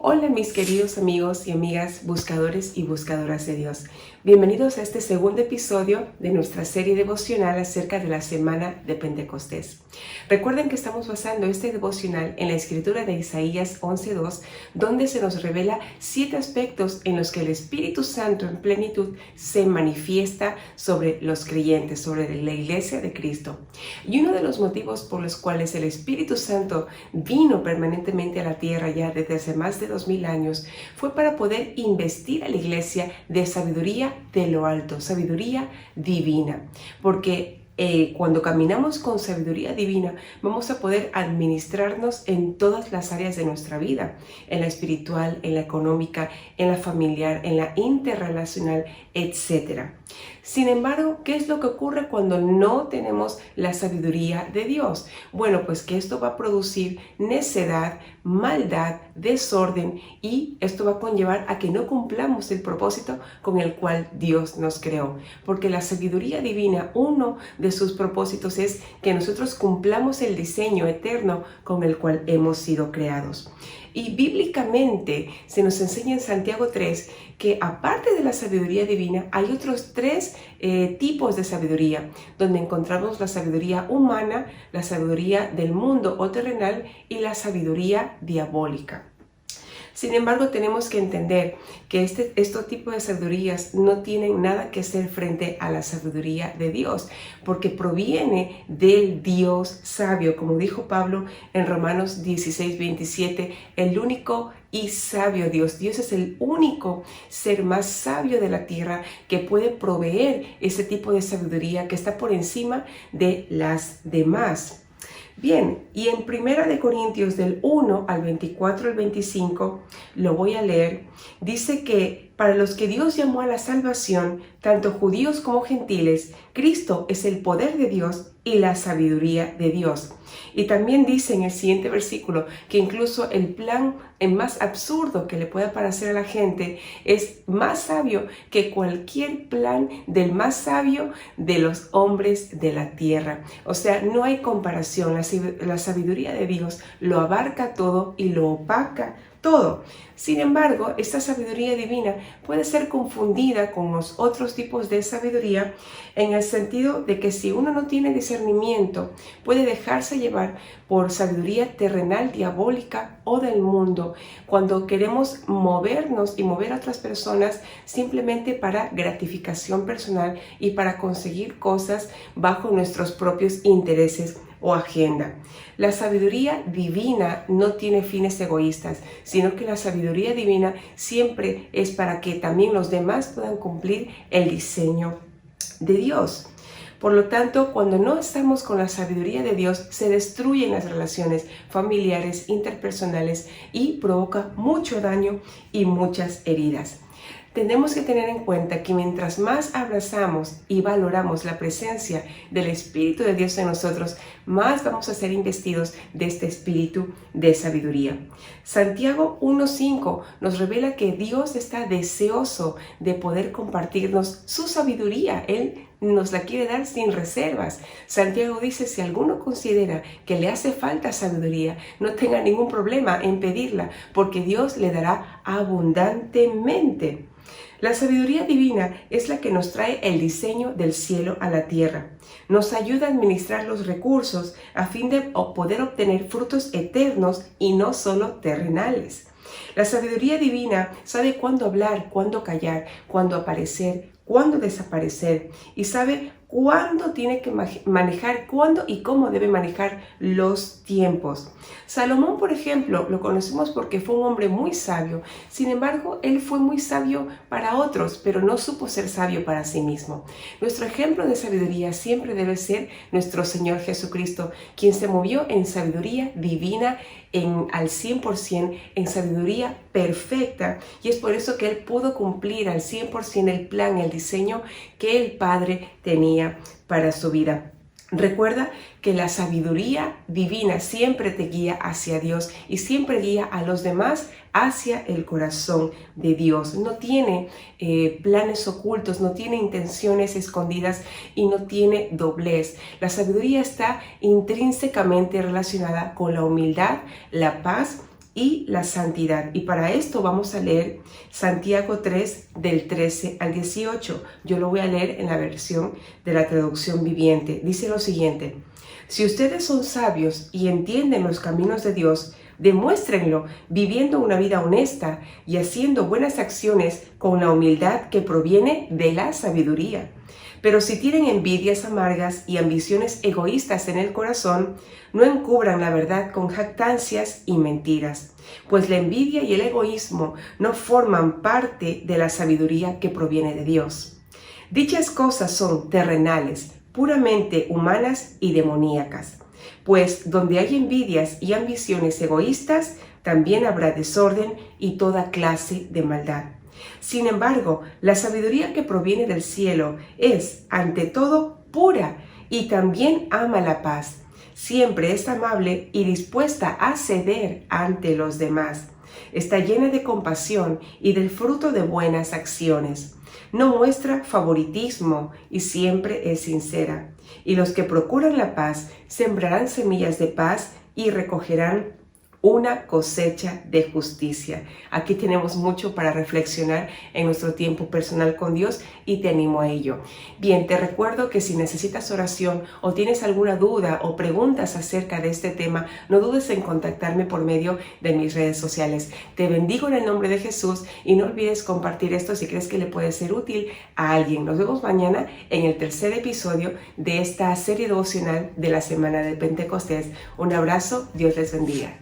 Hola mis queridos amigos y amigas buscadores y buscadoras de Dios. Bienvenidos a este segundo episodio de nuestra serie devocional acerca de la Semana de Pentecostés. Recuerden que estamos basando este devocional en la escritura de Isaías 11:2, donde se nos revela 7 aspectos en los que el Espíritu Santo en plenitud se manifiesta sobre los creyentes, sobre la iglesia de Cristo. Y uno de los motivos por los cuales el Espíritu Santo vino permanentemente a la tierra ya desde hace más de 2000 años fue para poder investir a la iglesia de sabiduría de lo alto, sabiduría divina, porque cuando caminamos con sabiduría divina vamos a poder administrarnos en todas las áreas de nuestra vida, en la espiritual, en la económica, en la familiar, en la interrelacional, etc. Sin embargo, ¿qué es lo que ocurre cuando no tenemos la sabiduría de Dios? Bueno, pues que esto va a producir necedad, maldad, desorden, y esto va a conllevar a que no cumplamos el propósito con el cual Dios nos creó. Porque la sabiduría divina, uno de sus propósitos es que nosotros cumplamos el diseño eterno con el cual hemos sido creados. Y bíblicamente se nos enseña en Santiago 3 que aparte de la sabiduría divina hay otros 3 tipos de sabiduría, donde encontramos la sabiduría humana, la sabiduría del mundo o terrenal y la sabiduría diabólica. Sin embargo, tenemos que entender que estos tipos de sabidurías no tienen nada que hacer frente a la sabiduría de Dios, porque proviene del Dios sabio, como dijo Pablo en Romanos 16:27, el único y sabio Dios. Dios es el único ser más sabio de la tierra que puede proveer ese tipo de sabiduría que está por encima de las demás. Bien, y en 1 Corintios del 1 al 24 al 25, lo voy a leer, dice que para los que Dios llamó a la salvación, tanto judíos como gentiles, Cristo es el poder de Dios y la sabiduría de Dios. Y también dice en el siguiente versículo que incluso el plan más absurdo que le pueda parecer a la gente es más sabio que cualquier plan del más sabio de los hombres de la tierra. O sea, no hay comparación. La sabiduría de Dios lo abarca todo y lo opaca todo. Sin embargo, esta sabiduría divina puede ser confundida con los otros tipos de sabiduría en el sentido de que si uno no tiene discernimiento, puede dejarse llevar por sabiduría terrenal, diabólica o del mundo, cuando queremos movernos y mover a otras personas simplemente para gratificación personal y para conseguir cosas bajo nuestros propios intereses o agenda. La sabiduría divina no tiene fines egoístas, sino que la sabiduría divina siempre es para que también los demás puedan cumplir el diseño de Dios. Por lo tanto, cuando no estamos con la sabiduría de Dios, se destruyen las relaciones familiares, interpersonales y provoca mucho daño y muchas heridas. Tenemos que tener en cuenta que mientras más abrazamos y valoramos la presencia del Espíritu de Dios en nosotros, más vamos a ser investidos de este espíritu de sabiduría. Santiago 1:5 nos revela que Dios está deseoso de poder compartirnos su sabiduría. Él nos la quiere dar sin reservas. Santiago dice, si alguno considera que le hace falta sabiduría, no tenga ningún problema en pedirla, porque Dios le dará abundantemente. La sabiduría divina es la que nos trae el diseño del cielo a la tierra. Nos ayuda a administrar los recursos a fin de poder obtener frutos eternos y no solo terrenales. La sabiduría divina sabe cuándo hablar, cuándo callar, cuándo aparecer, cuándo desaparecer, y sabe cuándo tiene que manejar, cuándo y cómo debe manejar los tiempos. Salomón, por ejemplo, lo conocemos porque fue un hombre muy sabio. Sin embargo, él fue muy sabio para otros, pero no supo ser sabio para sí mismo. Nuestro ejemplo de sabiduría siempre debe ser nuestro Señor Jesucristo, quien se movió en sabiduría divina al 100%, en sabiduría perfecta, y es por eso que él pudo cumplir al 100% el plan, el diseño que el Padre tenía para su vida. Recuerda que la sabiduría divina siempre te guía hacia Dios y siempre guía a los demás hacia el corazón de Dios. No tiene planes ocultos, no tiene intenciones escondidas y no tiene doblez. La sabiduría está intrínsecamente relacionada con la humildad, la paz y la santidad. Y para esto vamos a leer Santiago 3 del 13 al 18. Yo lo voy a leer en la versión de la traducción viviente. Dice lo siguiente: si ustedes son sabios y entienden los caminos de Dios, demuéstrenlo viviendo una vida honesta y haciendo buenas acciones con la humildad que proviene de la sabiduría. Pero si tienen envidias amargas y ambiciones egoístas en el corazón, no encubran la verdad con jactancias y mentiras, pues la envidia y el egoísmo no forman parte de la sabiduría que proviene de Dios. Dichas cosas son terrenales, puramente humanas y demoníacas, pues donde hay envidias y ambiciones egoístas, también habrá desorden y toda clase de maldad. Sin embargo, la sabiduría que proviene del cielo es, ante todo, pura y también ama la paz. Siempre es amable y dispuesta a ceder ante los demás. Está llena de compasión y del fruto de buenas acciones. No muestra favoritismo y siempre es sincera. Y los que procuran la paz sembrarán semillas de paz y recogerán una cosecha de justicia. Aquí tenemos mucho para reflexionar en nuestro tiempo personal con Dios y te animo a ello. Bien, te recuerdo que si necesitas oración o tienes alguna duda o preguntas acerca de este tema, no dudes en contactarme por medio de mis redes sociales. Te bendigo en el nombre de Jesús y no olvides compartir esto si crees que le puede ser útil a alguien. Nos vemos mañana en el tercer episodio de esta serie devocional de la Semana de Pentecostés. Un abrazo, Dios les bendiga.